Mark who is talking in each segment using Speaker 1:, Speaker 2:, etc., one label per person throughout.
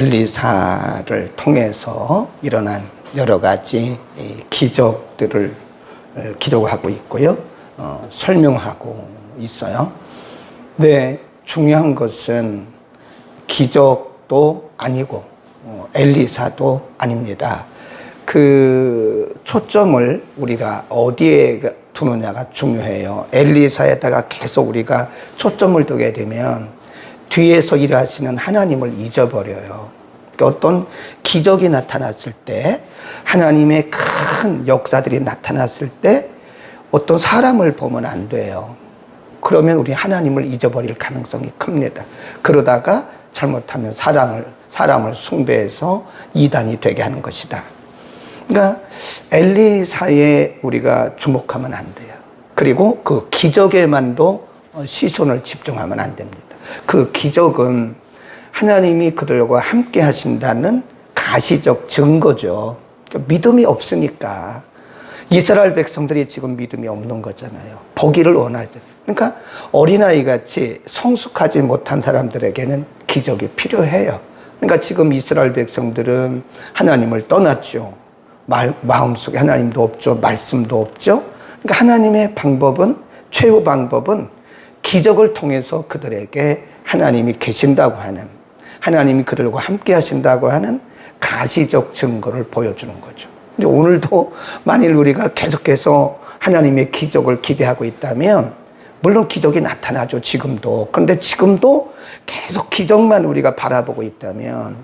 Speaker 1: 엘리사를 통해서 일어난 여러 가지 기적들을 기록하고 있고요. 설명하고 있어요. 근데 중요한 것은 기적도 아니고 엘리사도 아닙니다. 그 초점을 우리가 어디에 두느냐가 중요해요. 엘리사에다가 계속 우리가 초점을 두게 되면 뒤에서 일하시는 하나님을 잊어버려요. 그러니까 어떤 기적이 나타났을 때, 하나님의 큰 역사들이 나타났을 때 어떤 사람을 보면 안 돼요. 그러면 우리 하나님을 잊어버릴 가능성이 큽니다. 그러다가 잘못하면 사람을 숭배해서 이단이 되게 하는 것이다. 그러니까 엘리사에 우리가 주목하면 안 돼요. 그리고 그 기적에만도 시선을 집중하면 안 됩니다. 그 기적은 하나님이 그들과 함께 하신다는 가시적 증거죠. 믿음이 없으니까. 이스라엘 백성들이 지금 믿음이 없는 거잖아요. 보기를 원하죠. 그러니까 어린아이 같이 성숙하지 못한 사람들에게는 기적이 필요해요. 그러니까 지금 이스라엘 백성들은 하나님을 떠났죠. 마음속에 하나님도 없죠. 말씀도 없죠. 그러니까 하나님의 방법은, 최후 방법은 기적을 통해서 그들에게 하나님이 계신다고 하는, 하나님이 그들과 함께 하신다고 하는 가시적 증거를 보여주는 거죠. 근데 오늘도 만일 우리가 계속해서 하나님의 기적을 기대하고 있다면, 물론 기적이 나타나죠, 지금도. 그런데 지금도 계속 기적만 우리가 바라보고 있다면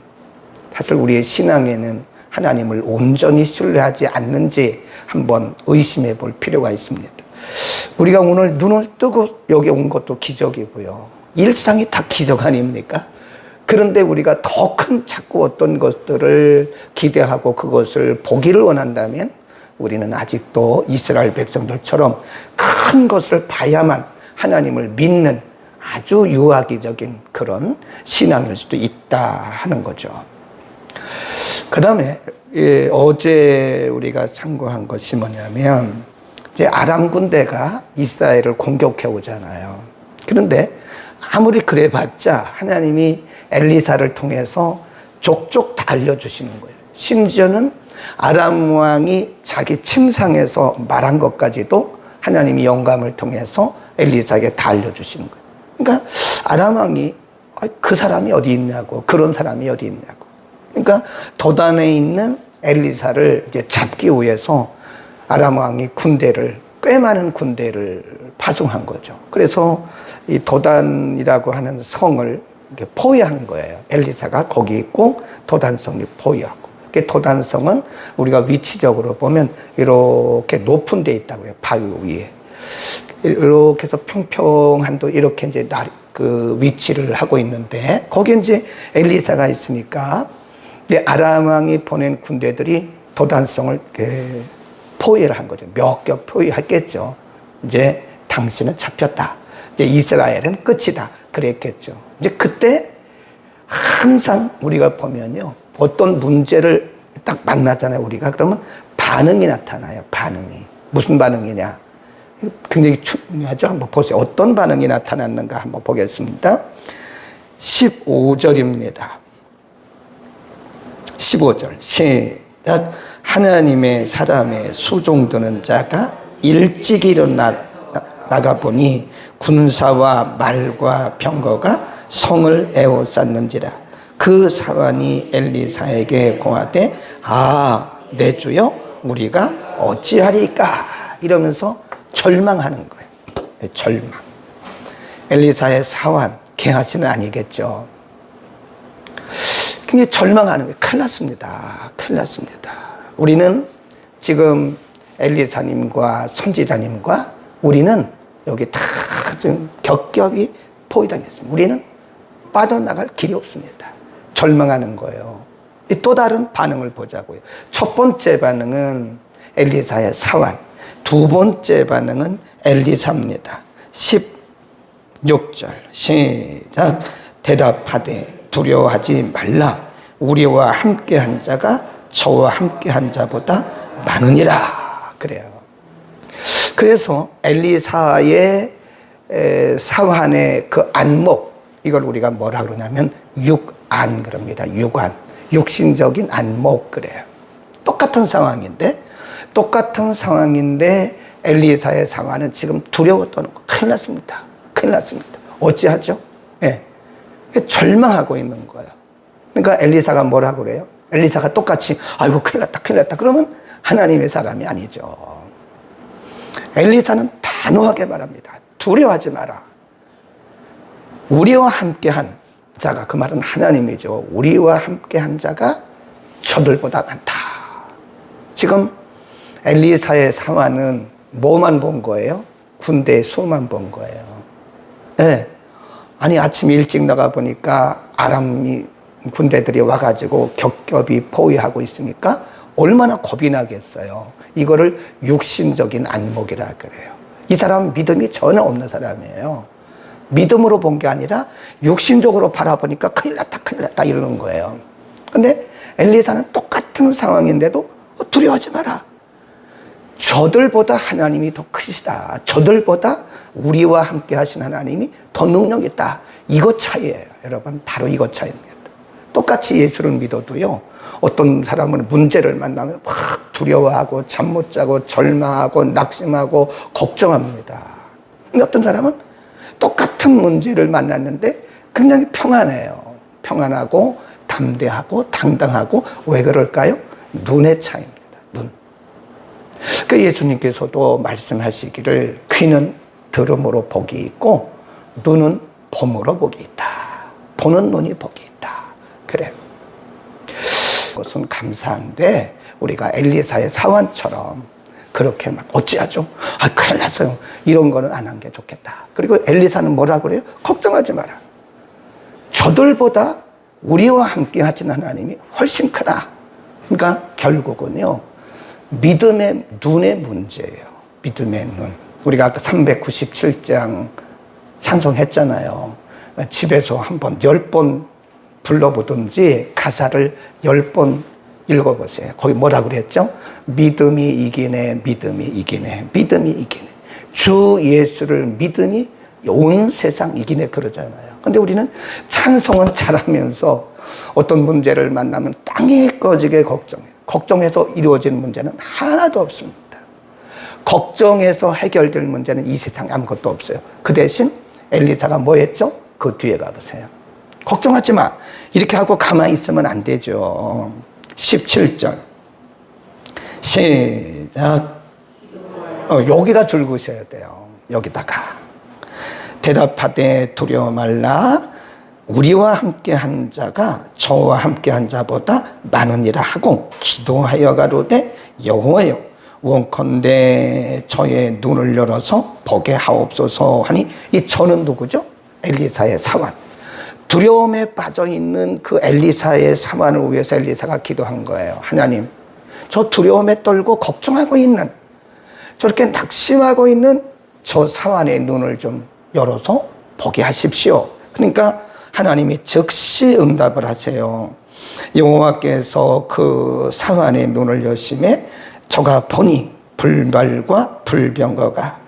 Speaker 1: 사실 우리의 신앙에는 하나님을 온전히 신뢰하지 않는지 한번 의심해 볼 필요가 있습니다. 우리가 오늘 눈을 뜨고 여기 온 것도 기적이고요. 일상이 다 기적 아닙니까? 그런데 우리가 더 큰 자꾸 어떤 것들을 기대하고 그것을 보기를 원한다면 우리는 아직도 이스라엘 백성들처럼 큰 것을 봐야만 하나님을 믿는 아주 유아기적인 그런 신앙일 수도 있다 하는 거죠. 그 다음에 어제 우리가 참고한 것이 뭐냐면, 이제 아람 군대가 이스라엘을 공격해 오잖아요. 그런데 아무리 그래봤자 하나님이 엘리사를 통해서 족족 다 알려주시는 거예요. 심지어는 아람 왕이 자기 침상에서 말한 것까지도 하나님이 영감을 통해서 엘리사에게 다 알려주시는 거예요. 그러니까 아람 왕이 그 사람이 어디 있냐고, 그런 사람이 어디 있냐고. 그러니까 도단에 있는 엘리사를 이제 잡기 위해서 아람 왕이 꽤 많은 군대를 파송한 거죠. 그래서 이 도단이라고 하는 성을 이렇게 포위한 거예요. 엘리사가 거기 있고 도단성이 포위하고. 도단성은 우리가 위치적으로 보면 이렇게 높은 데 있다고 그래요. 바위 위에. 이렇게 해서 평평한도 이렇게 이제 그 위치를 하고 있는데, 거기에 이제 엘리사가 있으니까 이제 아람 왕이 보낸 군대들이 도단성을 포위를 한 거죠. 몇 겹 포위했겠죠. 이제 당신은 잡혔다. 이제 이스라엘은 끝이다. 그랬겠죠. 이제 그때 항상 우리가 보면요, 어떤 문제를 딱 만나잖아요, 우리가. 그러면 반응이 나타나요, 반응이. 무슨 반응이냐? 굉장히 중요하죠. 한번 보세요. 어떤 반응이 나타났는가 한번 보겠습니다. 15절입니다. 15절 시작. 하나님의 사람의 수종드는 자가 일찍 일어나가 보니 군사와 말과 병거가 성을 에워쌌는지라. 그 사환이 엘리사에게 고하되 내 주여 우리가 어찌하리까, 이러면서 절망하는 거예요. 절망. 엘리사의 사환, 게하시는 아니겠죠. 굉장히 절망하는 거예요. 큰일 났습니다. 큰일 났습니다. 우리는 지금 엘리사님과 선지자님과 우리는 여기 다 좀 겹겹이 포위당했습니다. 우리는 빠져나갈 길이 없습니다. 절망하는 거예요. 또 다른 반응을 보자고요. 첫 번째 반응은 엘리사의 사환, 두 번째 반응은 엘리사입니다. 16절 시작. 대답하되 두려워하지 말라. 우리와 함께한 자가 저와 함께한 자보다 많으니라. 그래요. 그래서 엘리사의 사환의 그 안목, 이걸 우리가 뭐라 그러냐면 안 그럽니다. 육안, 육신적인 안목 그래요. 똑같은 상황인데 엘리사의 상황은 지금 두려워 떠는 거. 큰일 났습니다. 큰일 났습니다. 어찌하죠? 예. 절망하고 있는 거예요. 그러니까 엘리사가 뭐라고 그래요? 엘리사가 똑같이 아이고 큰일 났다 큰일 났다 그러면 하나님의 사람이 아니죠. 엘리사는 단호하게 말합니다. 두려워하지 마라. 우리와 함께한 자가, 그 말은 하나님이죠. 우리와 함께한 자가 저들보다 많다. 지금 엘리사의 상황은 뭐만 본 거예요? 군대의 수만 본 거예요. 네. 아니 아침 일찍 나가 보니까 아람 군대들이 와가지고 겹겹이 포위하고 있으니까 얼마나 겁이 나겠어요. 이거를 육신적인 안목이라 그래요. 이 사람은 믿음이 전혀 없는 사람이에요. 믿음으로 본 게 아니라 육신적으로 바라보니까 큰일 났다 이러는 거예요. 근데 엘리사는 똑같은 상황인데도 두려워하지 마라. 저들보다 하나님이 더 크시다. 저들보다 우리와 함께 하신 하나님이 더 능력 있다. 이거 차이예요. 여러분, 바로 이거 차이입니다. 똑같이 예수를 믿어도요, 어떤 사람은 문제를 만나면 막 두려워하고 잠 못 자고 절망하고 낙심하고 걱정합니다. 근데 어떤 사람은 똑같은 문제를 만났는데 굉장히 평안해요. 평안하고 담대하고 당당하고. 왜 그럴까요? 눈의 차이입니다. 눈. 그 예수님께서도 말씀하시기를 귀는 들음으로 복이 있고 눈은 봄으로 복이 있다. 보는 눈이 복이 있다. 그래요. 그것은 감사한데 우리가 엘리사의 사환처럼 그렇게 막 어찌하죠? 아, 큰일 났어요. 이런 거는 안 한 게 좋겠다. 그리고 엘리사는 뭐라 그래요? 걱정하지 마라. 저들보다 우리와 함께 하신 하나님이 훨씬 크다. 그러니까 결국은요, 믿음의 눈의 문제예요. 믿음의 눈. 우리가 아까 397장 찬송했잖아요. 집에서 한번 10번 불러보든지 가사를 10번 읽어보세요. 거기 뭐라 그랬죠? 믿음이 이기네, 믿음이 이기네, 믿음이 이기네. 주 예수를 믿음이 온 세상 이기네 그러잖아요. 근데 우리는 찬송은 잘하면서 어떤 문제를 만나면 땅이 꺼지게 걱정해요. 걱정해서 이루어지는 문제는 하나도 없습니다. 걱정해서 해결될 문제는 이 세상에 아무것도 없어요. 그 대신 엘리사가 뭐 했죠? 그 뒤에 가보세요. 걱정하지 마. 이렇게 하고 가만히 있으면 안 되죠. 17절 시작. 여기다 줄그셔야 돼요. 여기다가 대답하되 두려워 말라. 우리와 함께한 자가 저와 함께한 자보다 많으니라 하고 기도하여 가로되 여호와여 원컨대 저의 눈을 열어서 보게 하옵소서 하니, 이 저는 누구죠? 엘리사의 사환. 두려움에 빠져있는 그 엘리사의 사환을 위해서 엘리사가 기도한 거예요. 하나님, 저 두려움에 떨고 걱정하고 있는, 저렇게 낙심하고 있는 저 사환의 눈을 좀 열어서 보게 하십시오. 그러니까 하나님이 즉시 응답을 하세요. 여호와께서 그 사환의 눈을 여심해 저가 보니 불말과 불병거가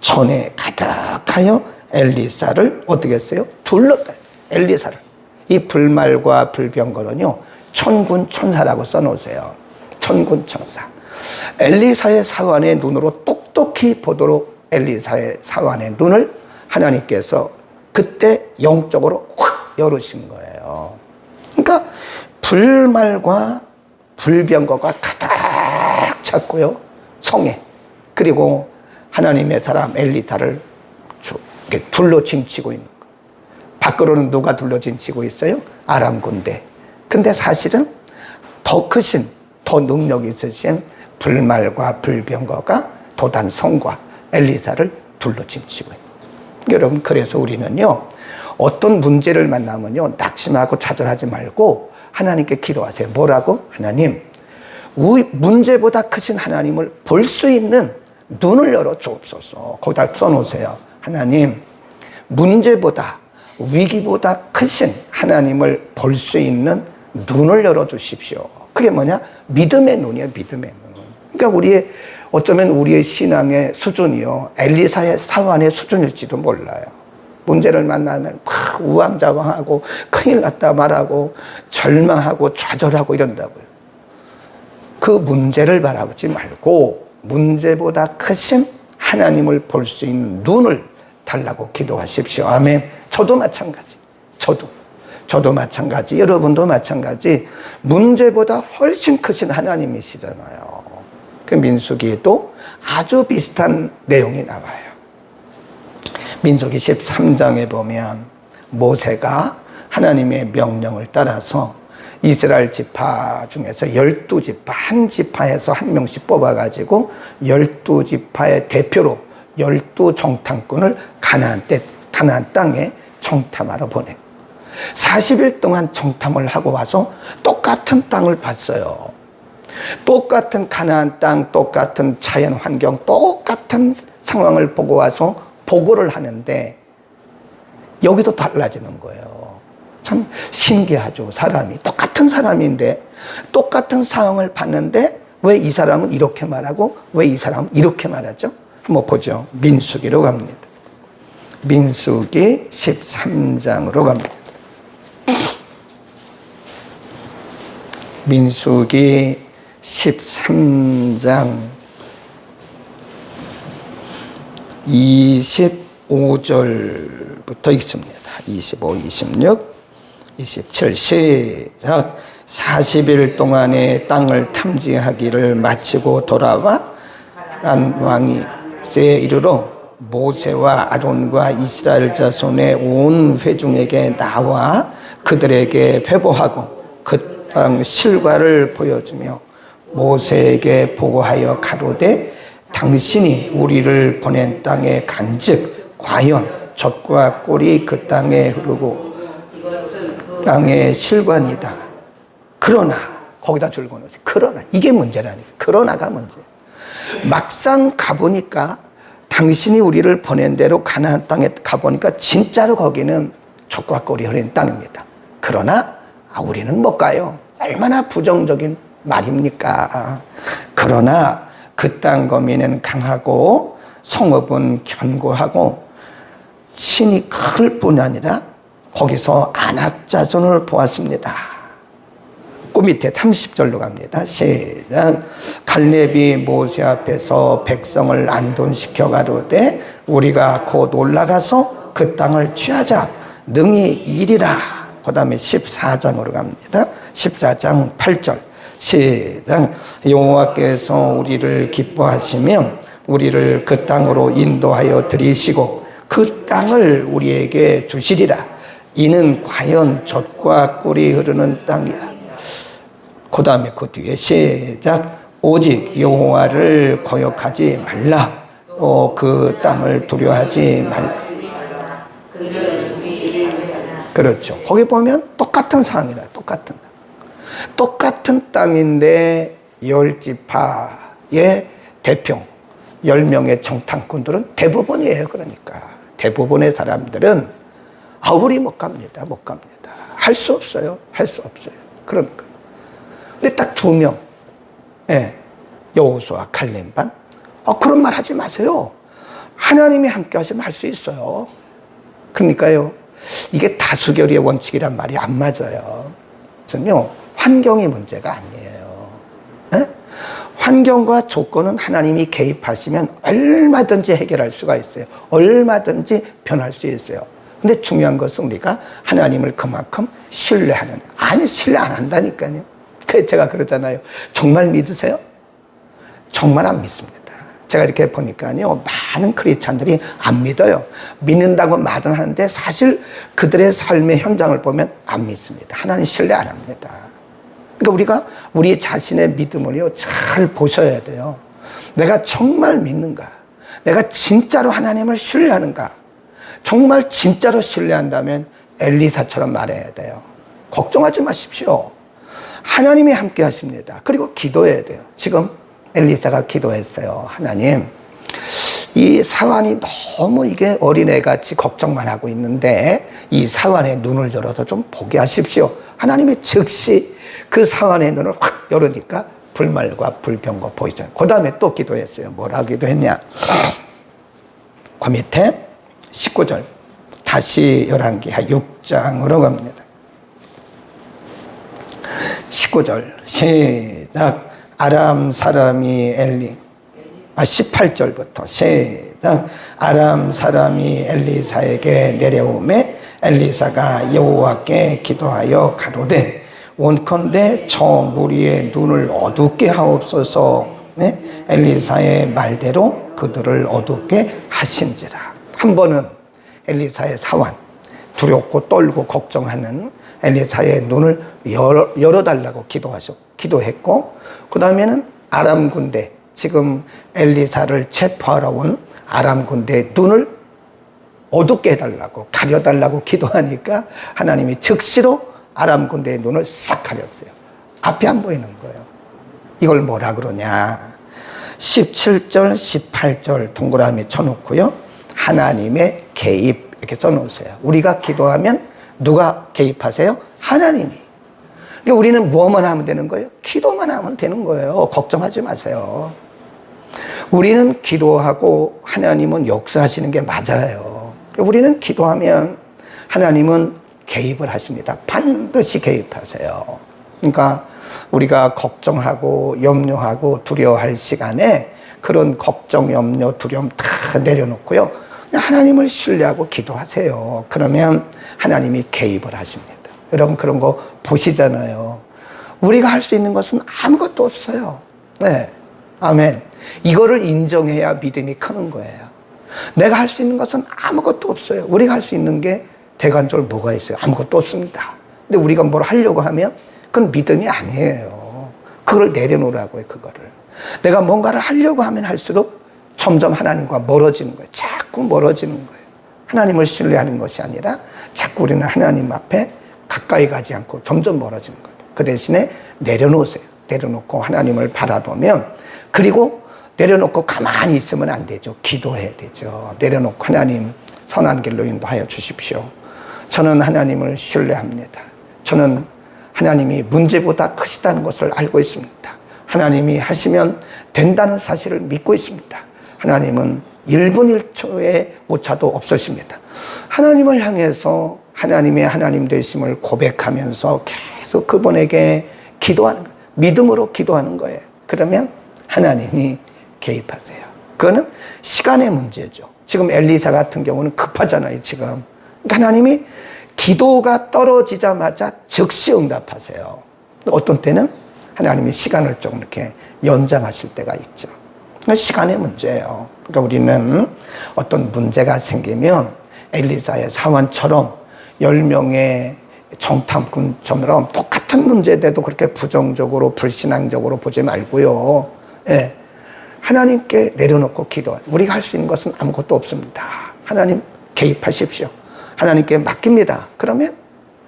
Speaker 1: 전에 가득하여 엘리사를 어떻게 했어요? 둘렀다. 엘리사를. 이 불말과 불병거는요, 천군천사라고 써놓으세요. 천군천사. 엘리사의 사환의 눈으로 똑똑히 보도록 엘리사의 사환의 눈을 하나님께서 그때 영적으로 확 열으신 거예요. 그러니까 불말과 불병거가 가득 찼고요, 성에. 그리고 하나님의 사람 엘리사를 둘러 짐치고 있는 거예요. 밖으로는 누가 둘러 짐치고 있어요? 아람 군대. 근데 사실은 더 크신, 더 능력 있으신 불말과 불병거가 도단 성과 엘리사를 둘러 짐치고 있는 거예요. 여러분, 그래서 우리는요, 어떤 문제를 만나면요, 낙심하고 좌절하지 말고 하나님께 기도하세요. 뭐라고? 하나님, 문제보다 크신 하나님을 볼 수 있는 눈을 열어 주옵소서. 거기다 써놓으세요. 하나님, 문제보다 위기보다 크신 하나님을 볼 수 있는 눈을 열어 주십시오. 그게 뭐냐? 믿음의 눈이에요. 믿음의 눈. 그러니까 어쩌면 우리의 신앙의 수준이요, 엘리사의 사환의 수준일지도 몰라요. 문제를 만나면 막 우왕좌왕하고 큰일 났다 말하고 절망하고 좌절하고 이런다고요. 그 문제를 바라보지 말고 문제보다 크신 하나님을 볼 수 있는 눈을 달라고 기도하십시오. 아멘. 저도 마찬가지. 저도 마찬가지. 여러분도 마찬가지. 문제보다 훨씬 크신 하나님이시잖아요. 그 민수기에도 아주 비슷한 내용이 나와요. 민수기 13장에 보면 모세가 하나님의 명령을 따라서 이스라엘 지파 중에서 12지파, 한 지파에서 한 명씩 뽑아가지고 12지파의 대표로 12정탐꾼을 가나안 땅에 정탐하러 보내고 40일 동안 정탐을 하고 와서 똑같은 땅을 봤어요. 똑같은 가나안 땅, 똑같은 자연 환경, 똑같은 상황을 보고 와서 보고를 하는데 여기도 달라지는 거예요. 참 신기하죠. 사람이 똑같은 사람인데 똑같은 상황을 봤는데 왜 이 사람은 이렇게 말하고 왜 이 사람은 이렇게 말하죠? 한번 보죠. 민수기로 갑니다. 민수기 13장으로 갑니다. 민수기 13장 25절부터 읽습니다. 25, 26, 27 시작. 40일 동안의 땅을 탐지하기를 마치고 돌아와 란 왕이 세 이르러 모세와 아론과 이스라엘 자손의 온 회중에게 나와 그들에게 회보하고 그 땅 실과를 보여주며 모세에게 보고하여 가로되 당신이 우리를 보낸 땅에 간즉 과연 젖과 꿀이 그 땅에 흐르고 땅의 실관이다. 그러나 거기다 줄고 놓으세요. 그러나 이게 문제라니까. 그러나가 문제. 막상 가보니까 당신이 우리를 보낸 대로 가나안 땅에 가보니까 진짜로 거기는 젖과 꿀이 흐르는 땅입니다. 그러나 우리는 못 가요. 얼마나 부정적인 말입니까? 그러나 그 땅 거민은 강하고 성읍은 견고하고 친이 클 뿐 아니라 거기서 아낙 자손을 보았습니다. 그 밑에 30절로 갑니다. 시작. 갈렙이 모세 앞에서 백성을 안돈시켜 가로되 우리가 곧 올라가서 그 땅을 취하자 능히 이리라. 그 다음에 14장으로 갑니다. 14장 8절 시작. 여호와께서 우리를 기뻐하시면 우리를 그 땅으로 인도하여 들이시고 그 땅을 우리에게 주시리라. 이는 과연 젖과 꿀이 흐르는 땅이라. 그 다음에 그 뒤에 시작. 오직 여호와를 거역하지 말라. 그 땅을 두려워하지 말라. 그렇죠. 거기 보면 똑같은 상황이라. 똑같은 땅인데 10지파의 대표 10명의 정탐꾼들은 대부분이에요. 그러니까 대부분의 사람들은 우리 못 갑니다. 할 수 없어요. 그러니까 근데 딱 2명 여호수아 갈렙만 그런 말 하지 마세요. 하나님이 함께 하시면 할 수 있어요. 그러니까요, 이게 다수결의 원칙이란 말이 안 맞아요. 그래서 환경이 문제가 아니에요. 환경과 조건은 하나님이 개입하시면 얼마든지 해결할 수가 있어요. 얼마든지 변할 수 있어요. 근데 중요한 것은 우리가 하나님을 그만큼 신뢰하는. 아니, 신뢰 안 한다니까요. 그래서 제가 그러잖아요. 정말 믿으세요? 정말 안 믿습니다. 제가 이렇게 보니까요, 많은 크리스찬들이 안 믿어요. 믿는다고 말은 하는데 사실 그들의 삶의 현장을 보면 안 믿습니다. 하나님 신뢰 안 합니다. 그러니까 우리가 우리 자신의 믿음을요, 잘 보셔야 돼요. 내가 정말 믿는가? 내가 진짜로 하나님을 신뢰하는가? 정말 진짜로 신뢰한다면 엘리사처럼 말해야 돼요. 걱정하지 마십시오. 하나님이 함께 하십니다. 그리고 기도해야 돼요. 지금 엘리사가 기도했어요. 하나님, 이 사환이 너무 이게 어린애같이 걱정만 하고 있는데 이 사환의 눈을 열어서 좀 보게 하십시오. 하나님이 즉시 그 사환의 눈을 확 열으니까 불말과 불병과 보이잖아요. 그 다음에 또 기도했어요. 뭐라 기도했냐? 그 밑에 19절 다시 열왕기하 6장으로 갑니다. 19절 시작. 아람 사람이 18절부터 시작. 아람 사람이 엘리사에게 내려오매 엘리사가 여호와께 기도하여 가로되 원컨대 저 무리의 눈을 어둡게 하옵소서. 네? 엘리사의 말대로 그들을 어둡게 하신지라. 한 번은 엘리사의 사환, 두렵고 떨고 걱정하는 엘리사의 눈을 열어달라고 기도했고, 그 다음에는 아람 군대, 지금 엘리사를 체포하러 온 아람 군대의 눈을 어둡게 해달라고, 가려달라고 기도하니까 하나님이 즉시로 아람 군대의 눈을 싹 가렸어요. 앞이 안 보이는 거예요. 이걸 뭐라 그러냐. 17절, 18절 동그라미 쳐놓고요. 하나님의 개입 이렇게 써놓으세요. 우리가 기도하면 누가 개입하세요? 하나님이. 그러니까 우리는 뭐만 하면 되는 거예요? 기도만 하면 되는 거예요. 걱정하지 마세요. 우리는 기도하고 하나님은 역사하시는 게 맞아요. 우리는 기도하면 하나님은 개입을 하십니다. 반드시 개입하세요. 그러니까 우리가 걱정하고 염려하고 두려워할 시간에 그런 걱정, 염려, 두려움 다 내려놓고요. 하나님을 신뢰하고 기도하세요. 그러면 하나님이 개입을 하십니다. 여러분 그런 거 보시잖아요. 우리가 할 수 있는 것은 아무것도 없어요. 네, 아멘. 이거를 인정해야 믿음이 크는 거예요. 내가 할 수 있는 것은 아무것도 없어요. 우리가 할 수 있는 게 대관적으로 뭐가 있어요? 아무것도 없습니다. 근데 우리가 뭘 하려고 하면 그건 믿음이 아니에요. 그걸 내려놓으라고요. 그거를. 내가 뭔가를 하려고 하면 할수록 점점 하나님과 멀어지는 거예요. 자꾸 멀어지는 거예요. 하나님을 신뢰하는 것이 아니라 자꾸 우리는 하나님 앞에 가까이 가지 않고 점점 멀어지는 거예요. 그 대신에 내려놓으세요. 내려놓고 하나님을 바라보면, 그리고 내려놓고 가만히 있으면 안 되죠. 기도해야 되죠. 내려놓고 하나님 선한 길로 인도하여 주십시오. 저는 하나님을 신뢰합니다. 저는 하나님이 문제보다 크시다는 것을 알고 있습니다. 하나님이 하시면 된다는 사실을 믿고 있습니다. 하나님은 1분 1초의 오차도 없으십니다. 하나님을 향해서 하나님의 하나님 되심을 고백하면서 계속 그분에게 기도하는 거예요. 믿음으로 기도하는 거예요. 그러면 하나님이 개입하세요. 그거는 시간의 문제죠. 지금 엘리사 같은 경우는 급하잖아요, 지금. 하나님이 기도가 떨어지자마자 즉시 응답하세요. 어떤 때는 하나님이 시간을 좀 이렇게 연장하실 때가 있죠. 시간의 문제예요. 그러니까 우리는 어떤 문제가 생기면 엘리사의 사환처럼 10명의 정탐꾼처럼 똑같은 문제에도 그렇게 부정적으로 불신앙적으로 보지 말고요. 예. 하나님께 내려놓고 기도하죠. 우리가 할 수 있는 것은 아무것도 없습니다. 하나님 개입하십시오. 하나님께 맡깁니다. 그러면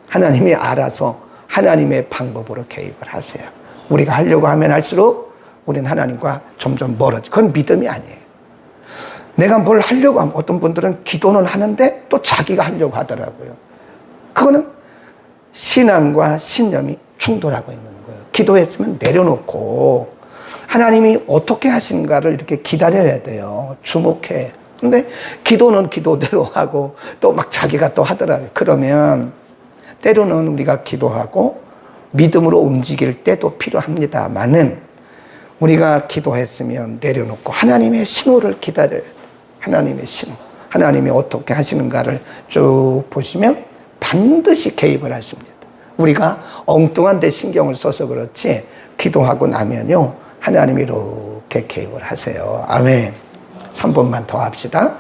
Speaker 1: 하나님이 알아서 하나님의 방법으로 개입을 하세요. 우리가 하려고 하면 할수록 우리는 하나님과 점점 멀어져. 그건 믿음이 아니에요. 내가 뭘 하려고 하면 어떤 분들은 기도는 하는데 또 자기가 하려고 하더라고요. 그거는 신앙과 신념이 충돌하고 있는 거예요. 기도했으면 내려놓고 하나님이 어떻게 하시는가를 이렇게 기다려야 돼요. 주목해. 근데 기도는 기도대로 하고 또 막 자기가 또 하더라고요. 그러면 때로는 우리가 기도하고 믿음으로 움직일 때도 필요합니다만은 우리가 기도했으면 내려놓고 하나님의 신호를 기다려야 돼요. 하나님의 신호. 하나님이 어떻게 하시는가를 쭉 보시면 반드시 개입을 하십니다. 우리가 엉뚱한 데 신경을 써서 그렇지 기도하고 나면요 하나님이 이렇게 개입을 하세요. 아멘. 3번만 더 합시다.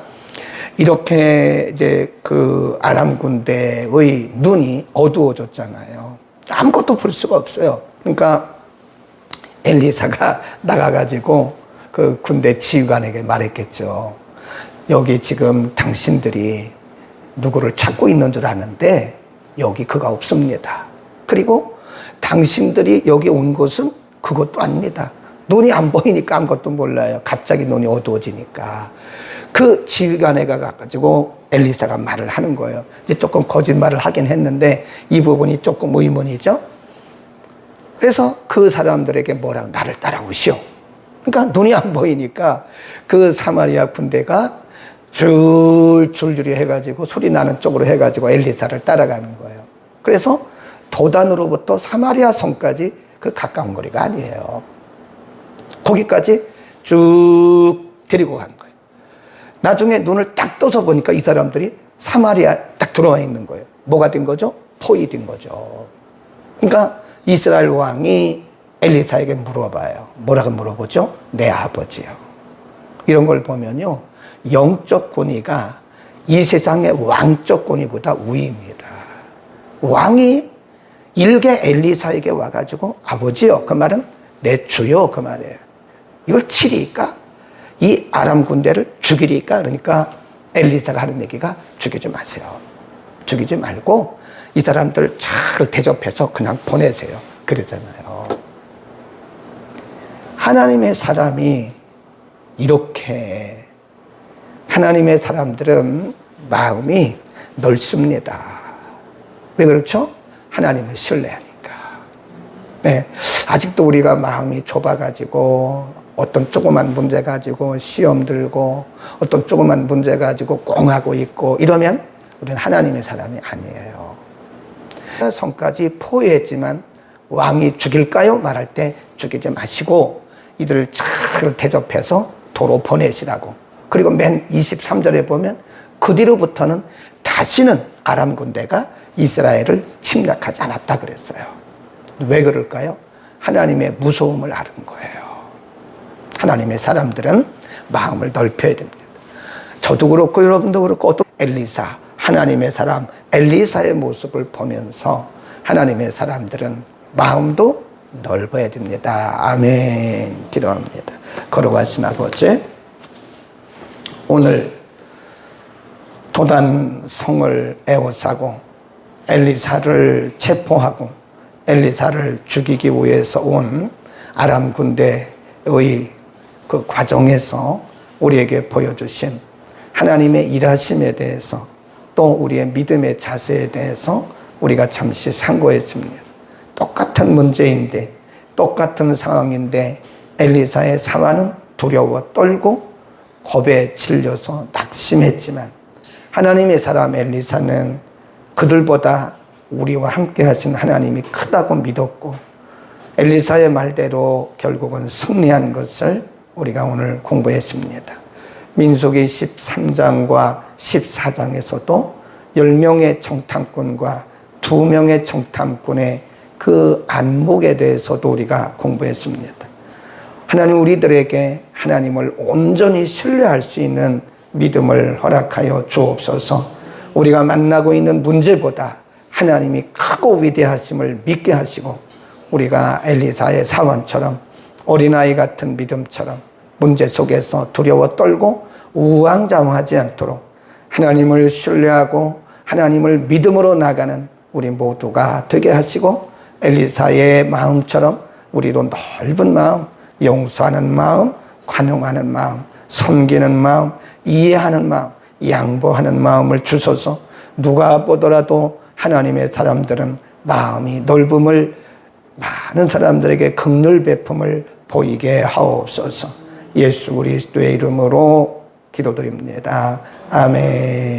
Speaker 1: 이렇게 이제 그 아람 군대의 눈이 어두워졌잖아요. 아무것도 볼 수가 없어요. 그러니까 엘리사가 나가가지고 그 군대 지휘관에게 말했겠죠. 여기 지금 당신들이 누구를 찾고 있는 줄 아는데 여기 그가 없습니다. 그리고 당신들이 여기 온 것은 그것도 아닙니다. 눈이 안 보이니까 아무것도 몰라요. 갑자기 눈이 어두워지니까. 그 지휘관에 가가지고 엘리사가 말을 하는 거예요. 이제 조금 거짓말을 하긴 했는데 이 부분이 조금 의문이죠. 그래서 그 사람들에게 뭐라고 나를 따라오시오. 그러니까 눈이 안 보이니까 그 사마리아 군대가 줄줄줄이 해가지고 소리 나는 쪽으로 해가지고 엘리사를 따라가는 거예요. 그래서 도단으로부터 사마리아 성까지 그 가까운 거리가 아니에요. 거기까지 쭉 데리고 간 거예요. 나중에 눈을 딱 떠서 보니까 이 사람들이 사마리아 딱 들어와 있는 거예요. 뭐가 된 거죠? 포위된 거죠. 그러니까 이스라엘 왕이 엘리사에게 물어봐요. 뭐라고 물어보죠? 내 아버지요. 이런 걸 보면요, 영적 권위가 이 세상의 왕적 권위보다 우위입니다. 왕이 일개 엘리사에게 와가지고 아버지요, 그 말은 내 주요, 그 말이에요. 이걸 치리까? 이 아람 군대를 죽이리까? 그러니까 엘리사가 하는 얘기가 죽이지 마세요. 죽이지 말고 이 사람들 잘 대접해서 그냥 보내세요. 그러잖아요. 하나님의 사람이 이렇게, 하나님의 사람들은 마음이 넓습니다. 왜 그렇죠? 하나님을 신뢰하니까. 네, 아직도 우리가 마음이 좁아가지고 어떤 조그만 문제 가지고 시험 들고 어떤 조그만 문제 가지고 꽁하고 있고 이러면 우리는 하나님의 사람이 아니에요. 성까지 포위했지만 왕이 죽일까요? 말할 때 죽이지 마시고 이들을 잘 대접해서 도로 보내시라고. 그리고 맨 23절에 보면 그 뒤로부터는 다시는 아람 군대가 이스라엘을 침략하지 않았다 그랬어요. 왜 그럴까요? 하나님의 무서움을 아는 거예요. 하나님의 사람들은 마음을 넓혀야 됩니다. 저도 그렇고 여러분도 그렇고 어떤 엘리사, 하나님의 사람 엘리사의 모습을 보면서 하나님의 사람들은 마음도 넓어야 됩니다. 아멘. 기도합니다. 거룩하신 아버지, 오늘 도단 성을 에워싸고 엘리사를 체포하고 엘리사를 죽이기 위해서 온 아람 군대의 그 과정에서 우리에게 보여주신 하나님의 일하심에 대해서 또 우리의 믿음의 자세에 대해서 우리가 잠시 상고했습니다. 똑같은 문제인데, 똑같은 상황인데 엘리사의 상황은 두려워 떨고 겁에 질려서 낙심했지만 하나님의 사람 엘리사는 그들보다 우리와 함께 하신 하나님이 크다고 믿었고 엘리사의 말대로 결국은 승리한 것을 우리가 오늘 공부했습니다. 민수기 13장과 14장에서도 10명의 정탐꾼과 2명의 정탐꾼의 그 안목에 대해서도 우리가 공부했습니다. 하나님 우리들에게 하나님을 온전히 신뢰할 수 있는 믿음을 허락하여 주옵소서. 우리가 만나고 있는 문제보다 하나님이 크고 위대하심을 믿게 하시고 우리가 엘리사의 사원처럼 어린아이 같은 믿음처럼 문제 속에서 두려워 떨고 우왕좌왕하지 않도록 하나님을 신뢰하고 하나님을 믿음으로 나가는 우리 모두가 되게 하시고 엘리사의 마음처럼 우리도 넓은 마음, 용서하는 마음, 관용하는 마음, 섬기는 마음, 이해하는 마음, 양보하는 마음을 주소서. 누가 보더라도 하나님의 사람들은 마음이 넓음을 많은 사람들에게 긍휼 베품을 보이게 하옵소서. 예수 그리스도의 이름으로 기도드립니다. 아멘.